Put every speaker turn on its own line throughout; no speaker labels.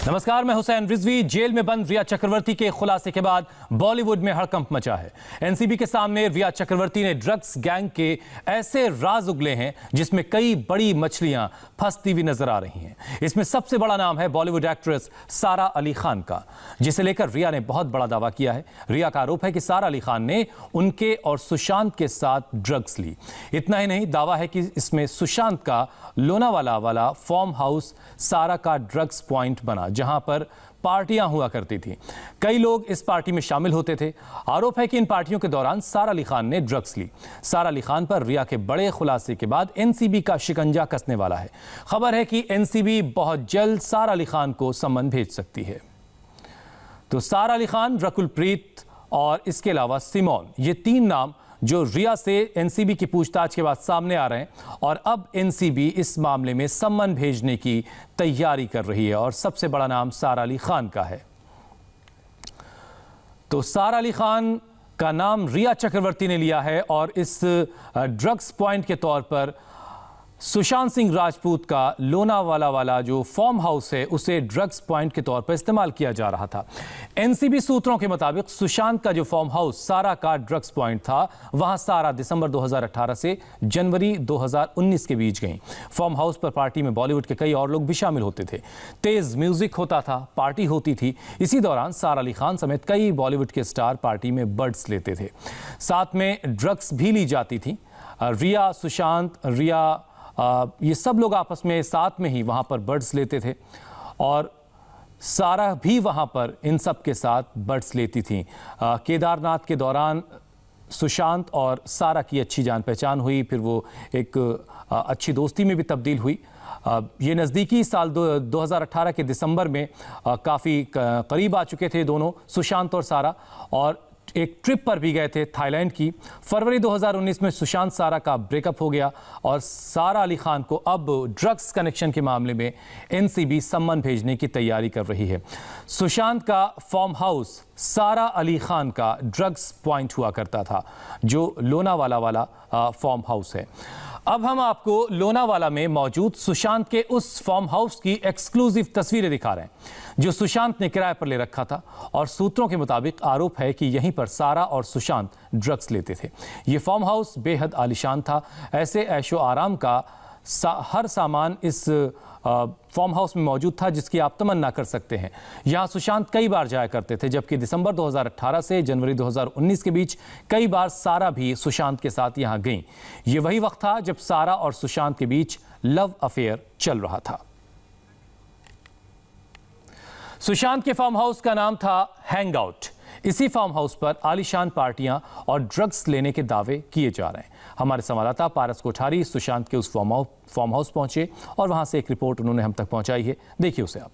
नमस्कार, मैं हुसैन रिजवी। जेल में बंद रिया चक्रवर्ती के खुलासे के बाद बॉलीवुड में हड़कंप मचा है। एनसीबी के सामने रिया चक्रवर्ती ने ड्रग्स गैंग के ऐसे राज उगले हैं जिसमें कई बड़ी मछलियां फंसती हुई नजर आ रही हैं। इसमें सबसे बड़ा नाम है बॉलीवुड एक्ट्रेस सारा अली खान का, जिसे लेकर रिया ने बहुत बड़ा दावा किया है। रिया का आरोप है कि सारा अली खान ने उनके और सुशांत के साथ ड्रग्स ली। इतना ही नहीं, दावा है कि इसमें सुशांत का लोनावाला वाला फार्म हाउस सारा का ड्रग्स पॉइंट बना, जहां पर पार्टियां हुआ करती थी। कई लोग इस पार्टी में शामिल होते थे। आरोप है कि इन पार्टियों के दौरान सारा अली खान ने ड्रग्स ली। सारा अली खान पर रिया के बड़े खुलासे के बाद एनसीबी का शिकंजा कसने वाला है। खबर है कि एनसीबी बहुत जल्द सारा अली खान को सम्मन भेज सकती है। तो सारा अली खान, रकुलप्रीत और इसके अलावा सिमोन, ये तीन नाम जो रिया से एनसीबी की पूछताछ के बाद सामने आ रहे हैं, और अब एनसीबी इस मामले में सम्मन भेजने की तैयारी कर रही है। और सबसे बड़ा नाम सारा अली खान का है। तो सारा अली खान का नाम रिया चक्रवर्ती ने लिया है और इस ड्रग्स पॉइंट के तौर पर सुशांत सिंह राजपूत का लोनावाला वाला जो फार्म हाउस है उसे ड्रग्स पॉइंट के तौर पर इस्तेमाल किया जा रहा था। एनसीबी सूत्रों के मुताबिक सुशांत का जो फार्म हाउस सारा का ड्रग्स पॉइंट था, वहां सारा दिसंबर 2018 से जनवरी 2019 के बीच गई। फार्म हाउस पर पार्टी में बॉलीवुड के कई और लोग भी शामिल होते थे। तेज म्यूजिक होता था, पार्टी होती थी। इसी दौरान सारा अली खान समेत कई बॉलीवुड के स्टार पार्टी में बर्ड्स लेते थे। साथ में ड्रग्स भी ली जाती थी। रिया, सुशांत, रिया, ये सब लोग आपस में साथ में ही वहाँ पर बर्ड्स लेते थे और सारा भी वहाँ पर इन सब के साथ बर्ड्स लेती थी। केदारनाथ के दौरान सुशांत और सारा की अच्छी जान पहचान हुई, फिर वो एक अच्छी दोस्ती में भी तब्दील हुई। ये नज़दीकी साल 2018 के दिसंबर में काफ़ी करीब आ चुके थे दोनों, सुशांत और सारा, और एक ट्रिप पर भी गए थे थाईलैंड की। फरवरी 2019 में सुशांत सारा का ब्रेकअप हो गया और सारा अली खान को अब ड्रग्स कनेक्शन के मामले में एनसीबी सम्मन भेजने की तैयारी कर रही है। सुशांत का फार्म हाउस सारा अली खान का ड्रग्स पॉइंट हुआ करता था, जो लोनावाला वाला फार्म हाउस है। अब हम आपको लोनावाला में मौजूद सुशांत के उस फार्म हाउस की एक्सक्लूसिव तस्वीरें दिखा रहे हैं, जो सुशांत ने किराए पर ले रखा था। और सूत्रों के मुताबिक आरोप है कि यहीं पर सारा और सुशांत ड्रग्स लेते थे। ये फार्म हाउस बेहद आलीशान था। ऐसे ऐशो आराम का हर सामान इस फार्म हाउस में मौजूद था जिसकी आप तमन्ना कर सकते हैं। यहाँ सुशांत कई बार जाया करते थे, जबकि दिसंबर 2018 से जनवरी 2019 के बीच कई बार सारा भी सुशांत के साथ यहाँ गई। ये वही वक्त था जब सारा और सुशांत के बीच लव अफेयर चल रहा था। सुशांत के फार्म हाउस का नाम था हैंगआउट। इसी फार्म हाउस पर आलीशान पार्टियां और ड्रग्स लेने के दावे किए जा रहे हैं। हमारे संवाददाता पारस कोठारी सुशांत के उस फार्म हाउस पहुंचे और वहां से एक रिपोर्ट उन्होंने हम तक पहुंचाई है। देखिए उसे आप।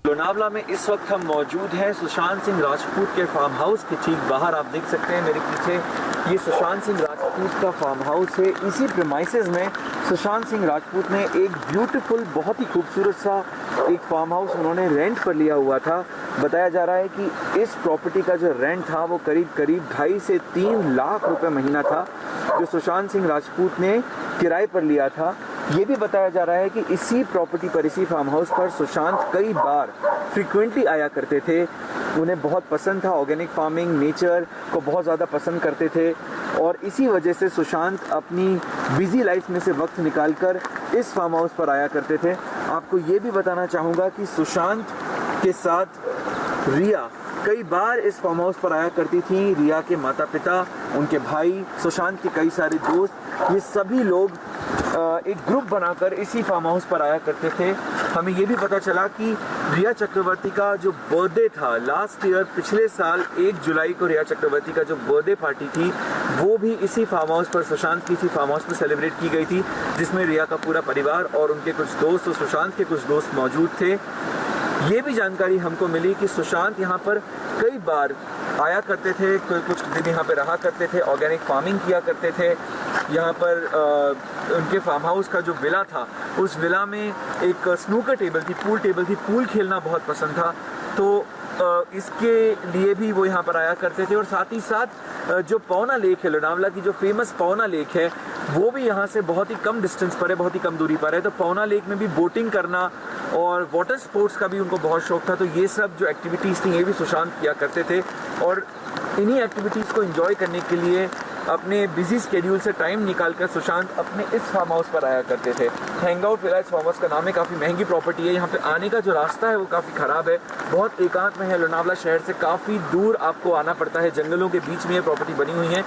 लोनावला में इस वक्त हम मौजूद हैं सुशांत सिंह राजपूत के फार्म हाउस के ठीक बाहर। आप देख सकते हैं मेरे पीछे, ये सुशांत सिंह राजपूत का फार्म हाउस है। इसी प्रीमाइसेस में सुशांत सिंह राजपूत ने एक ब्यूटीफुल, बहुत ही खूबसूरत सा एक फार्म हाउस उन्होंने रेंट पर लिया हुआ था। बताया जा रहा है कि इस प्रॉपर्टी का जो रेंट था वो करीब 2.5 से 3 लाख रुपए महीना था, जो सुशांत सिंह राजपूत ने किराए पर लिया था। ये भी बताया जा रहा है कि इसी प्रॉपर्टी पर, इसी फार्म हाउस पर सुशांत कई बार फ्रीक्वेंटली आया करते थे। उन्हें बहुत पसंद था ऑर्गेनिक फार्मिंग, नेचर को बहुत ज़्यादा पसंद करते थे, और इसी वजह से सुशांत अपनी बिजी लाइफ में से वक्त निकालकर इस फार्म हाउस पर आया करते थे। आपको ये भी बताना चाहूँगा कि सुशांत के साथ रिया कई बार इस फार्म हाउस पर आया करती थी। रिया के माता पिता, उनके भाई, सुशांत के कई सारे दोस्त, ये सभी लोग एक ग्रुप बनाकर इसी फार्म हाउस पर आया करते थे। हमें ये भी पता चला कि रिया चक्रवर्ती का जो बर्थडे था लास्ट ईयर, पिछले साल 1 जुलाई को रिया चक्रवर्ती का जो बर्थडे पार्टी थी वो भी इसी फार्म हाउस पर, सुशांत की इसी फार्म हाउस पर सेलिब्रेट की गई थी, जिसमें रिया का पूरा परिवार और उनके कुछ दोस्त और सुशांत के कुछ दोस्त मौजूद थे। ये भी जानकारी हमको मिली कि सुशांत यहाँ पर कई बार आया करते थे, कुछ दिन यहाँ पे रहा करते थे, ऑर्गेनिक फार्मिंग किया करते थे। यहाँ पर उनके फार्म हाउस का जो विला था, उस विला में एक स्नूकर टेबल थी, पूल टेबल थी, पूल खेलना बहुत पसंद था, तो इसके लिए भी वो यहाँ पर आया करते थे। और साथ ही साथ जो पौना लेक है, लोनावला की जो फेमस पौना लेक है, वो भी यहाँ से बहुत ही कम डिस्टेंस पर है, बहुत ही कम दूरी पर है। तो पौना लेक में भी बोटिंग करना और वाटर स्पोर्ट्स का भी उनको बहुत शौक था। तो ये सब जो एक्टिविटीज़ थी ये भी सुशांत किया करते थे और इन्हीं एक्टिविटीज़ को एंजॉय करने के लिए अपने बिजी स्केड्यूल से टाइम निकालकर सुशांत अपने इस फार्म हाउस पर आया करते थे। हैंगआउट विला इस फार्म हाउस का नाम है, काफ़ी महंगी प्रॉपर्टी है। यहाँ पे आने का जो रास्ता है वो काफ़ी ख़राब है, बहुत एकांत में है। लोनावला शहर से काफ़ी दूर आपको आना पड़ता है, जंगलों के बीच में ये प्रॉपर्टी बनी हुई है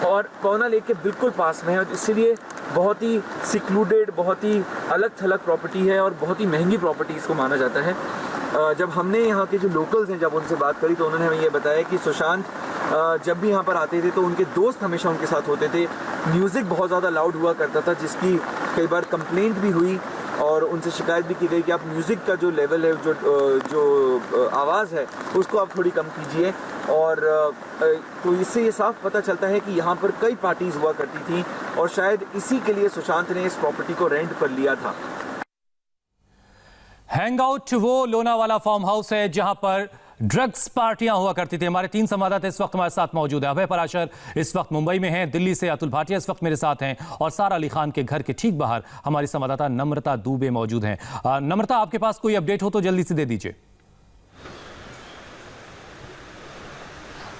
और पवना लेक के बिल्कुल पास में है। इसीलिए बहुत ही सिक्लूडेड, बहुत ही अलग थलग प्रॉपर्टी है और बहुत ही महंगी प्रॉपर्टी इसको माना जाता है। जब हमने यहाँ के जो लोकल्स हैं जब उनसे बात करी तो उन्होंने हमें ये बताया कि सुशांत जब भी यहाँ पर आते थे तो उनके दोस्त हमेशा उनके साथ होते थे। म्यूज़िक बहुत ज़्यादा लाउड हुआ करता था जिसकी कई बार कंप्लेंट भी हुई और उनसे शिकायत भी की गई कि आप म्यूज़िक का जो लेवल है, जो आवाज़ है उसको आप थोड़ी कम कीजिए। और तो इससे ये साफ पता चलता है कि यहाँ पर कई पार्टीज़ हुआ करती थी और शायद इसी के लिए सुशांत ने इस प्रॉपर्टी को रेंट पर लिया था।
हैंगआउट वो लोनावाला फार्म हाउस है जहां पर ड्रग्स पार्टियां हुआ करती थी। हमारे 3 संवाददाता इस वक्त हमारे साथ मौजूद है। अभय पराशर इस वक्त मुंबई में हैं, दिल्ली से अतुल भाटिया इस वक्त मेरे साथ हैं और सारा अली खान के घर के ठीक बाहर हमारी संवाददाता नम्रता दुबे मौजूद हैं। नम्रता, आपके पास कोई अपडेट हो तो जल्दी से दे दीजिए।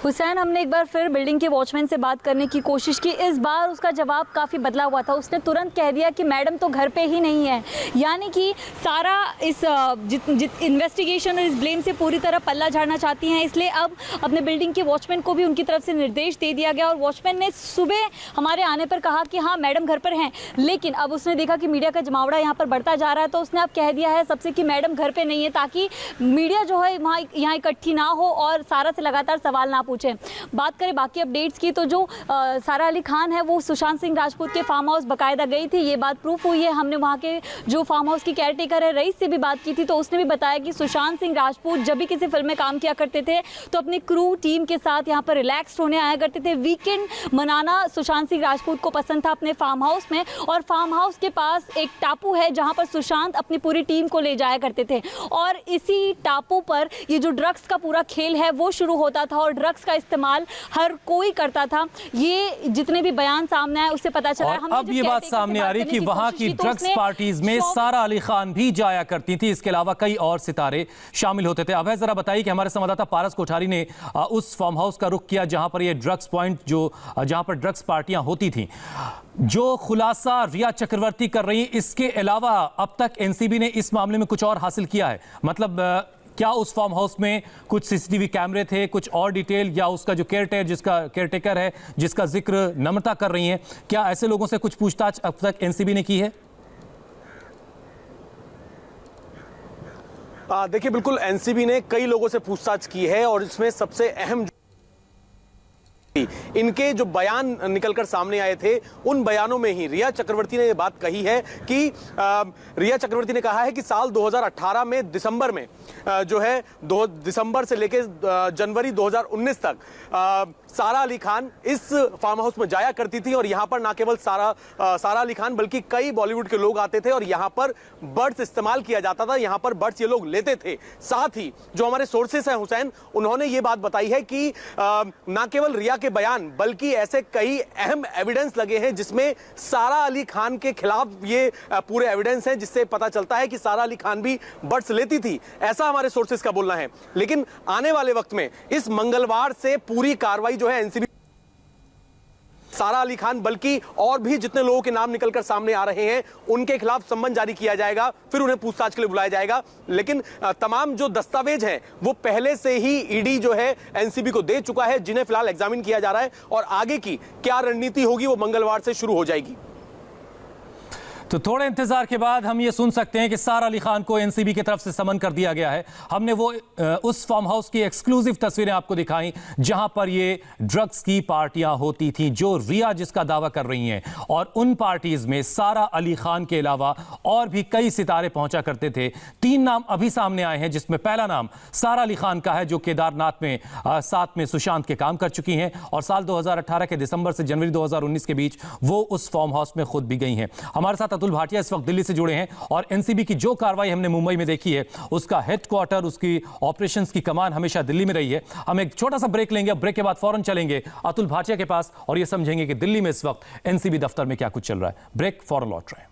हुसैन, हमने एक बार फिर बिल्डिंग के वॉचमैन से बात करने की कोशिश की। इस बार उसका जवाब काफ़ी बदला हुआ था। उसने तुरंत कह दिया कि मैडम तो घर पे ही नहीं है, यानी कि सारा इस इन्वेस्टिगेशन और इस ब्लेम से पूरी तरह पल्ला झाड़ना चाहती हैं। इसलिए अब अपने बिल्डिंग के वॉचमैन को भी उनकी तरफ से निर्देश दे दिया गया और वॉचमैन ने सुबह हमारे आने पर कहा कि हाँ मैडम घर पर हैं, लेकिन अब उसने देखा कि मीडिया का जमावड़ा यहाँ पर बढ़ता जा रहा है तो उसने अब कह दिया है सबसे कि मैडम घर पर नहीं है, ताकि मीडिया जो है वहाँ यहाँ इकट्ठी ना हो और सारा से लगातार सवाल ना पूछे। बात करें बाकी अपडेट्स की तो जो सारा अली खान है वो सुशांत सिंह राजपूत के फार्म हाउस बकायदा गई थी, ये बात प्रूफ हुई है। हमने वहाँ के जो फार्म हाउस की केयरटेकर है रईस से भी बात की थी तो उसने भी बताया कि सुशांत सिंह राजपूत जब भी किसी फिल्म में काम किया करते थे तो अपनी क्रू टीम के साथ यहाँ पर रिलैक्स होने आया करते थे। वीकेंड मनाना सुशांत सिंह राजपूत को पसंद था अपने फार्म हाउस में, और फार्म हाउस के पास एक टापू है जहाँ पर सुशांत अपनी पूरी टीम को ले जाया करते थे और इसी टापू पर ये जो ड्रग्स का पूरा खेल है वो शुरू होता था और ड्रग्स का इस्तेमाल हर कोई करता था। ये जितने भी बयान सामने आए उससे पता चला।
और अब ये बात सामने आ रही कि वहां की ड्रग्स पार्टीज में सारा अली खान भी जाया करती थी, इसके अलावा कई और सितारे शामिल होते थे। अब जरा बताइए कि हमारे संवाददाता पारस कोठारी ने उस फार्म हाउस का रुख किया जहां पर ये ड्रग्स पॉइंट जहां पर ड्रग्स पार्टियां होती थी। जो खुलासा रिया चक्रवर्ती कर रही, इसके अलावा अब तक एनसीबी ने इस मामले में कुछ और हासिल किया है? मतलब क्या उस फार्म हाउस में कुछ सीसीटीवी कैमरे थे, कुछ और डिटेल, या उसका जो केयरटेकर है जिसका जिक्र नम्रता कर रही हैं, क्या ऐसे लोगों से कुछ पूछताछ अब तक एनसीबी ने की है?
देखिए, बिल्कुल एनसीबी ने कई लोगों से पूछताछ की है और इसमें सबसे अहम इनके जो बयान निकलकर सामने आए थे उन बयानों में ही रिया चक्रवर्ती ने यह बात कही है कि रिया चक्रवर्ती ने कहा है कि साल 2018 में दिसंबर में जो है दिसंबर से लेकर जनवरी 2019 तक सारा अली खान इस फार्म हाउस में जाया करती थी और यहाँ पर ना केवल सारा अली खान बल्कि कई बॉलीवुड के लोग आते थे और यहाँ पर बर्ड्स इस्तेमाल किया जाता था, यहाँ पर बर्ड्स ये लोग लेते थे। साथ ही जो हमारे सोर्सेस हैं हुसैन, उन्होंने ये बात बताई है कि ना केवल रिया के बयान बल्कि ऐसे कई अहम एविडेंस लगे हैं जिसमें सारा अली खान के खिलाफ ये पूरे एविडेंस हैं, जिससे पता चलता है कि सारा अली खान भी बर्ड्स लेती थी, ऐसा हमारे सोर्सेस का बोलना है। लेकिन आने वाले वक्त में इस मंगलवार से पूरी कार्रवाई जो है एनसीबी सारा अली खान बल्कि और भी जितने लोगों के नाम निकलकर सामने आ रहे हैं उनके खिलाफ सम्मन जारी किया जाएगा, फिर उन्हें पूछताछ के लिए बुलाया जाएगा। लेकिन तमाम जो दस्तावेज हैं वो पहले से ही ईडी जो है एनसीबी को दे चुका है, जिन्हें फिलहाल एग्जामिन किया जा रहा है और आगे की क्या रणनीति होगी वो मंगलवार से शुरू हो जाएगी।
तो थोड़े इंतजार के बाद हम ये सुन सकते हैं कि सारा अली खान को एनसीबी की तरफ से समन कर दिया गया है। हमने वो उस फार्म हाउस की एक्सक्लूसिव तस्वीरें आपको दिखाई जहां पर ये ड्रग्स की पार्टियां होती थी, जो रिया जिसका दावा कर रही हैं, और उन पार्टीज में सारा अली खान के अलावा और भी कई सितारे पहुंचा करते थे। 3 नाम अभी सामने आए हैं, जिसमें पहला नाम सारा अली खान का है, जो केदारनाथ में साथ में सुशांत के काम कर चुकी हैं और साल 2018 के दिसंबर से जनवरी 2019 के बीच वो उस फार्म हाउस में खुद भी गई हैं। हमारे साथ अतुल भाटिया इस वक्त दिल्ली से जुड़े हैं और एनसीबी की जो कार्रवाई हमने मुंबई में देखी है उसका हेडक्वार्टर, उसकी ऑपरेशंस की कमान हमेशा दिल्ली में रही है। हम एक छोटा सा ब्रेक लेंगे, ब्रेक के बाद फौरन चलेंगे अतुल भाटिया के पास और ये समझेंगे कि दिल्ली में इस वक्त एनसीबी दफ्तर में क्या कुछ चल रहा है। ब्रेक, फौरन लौट रहे हैं।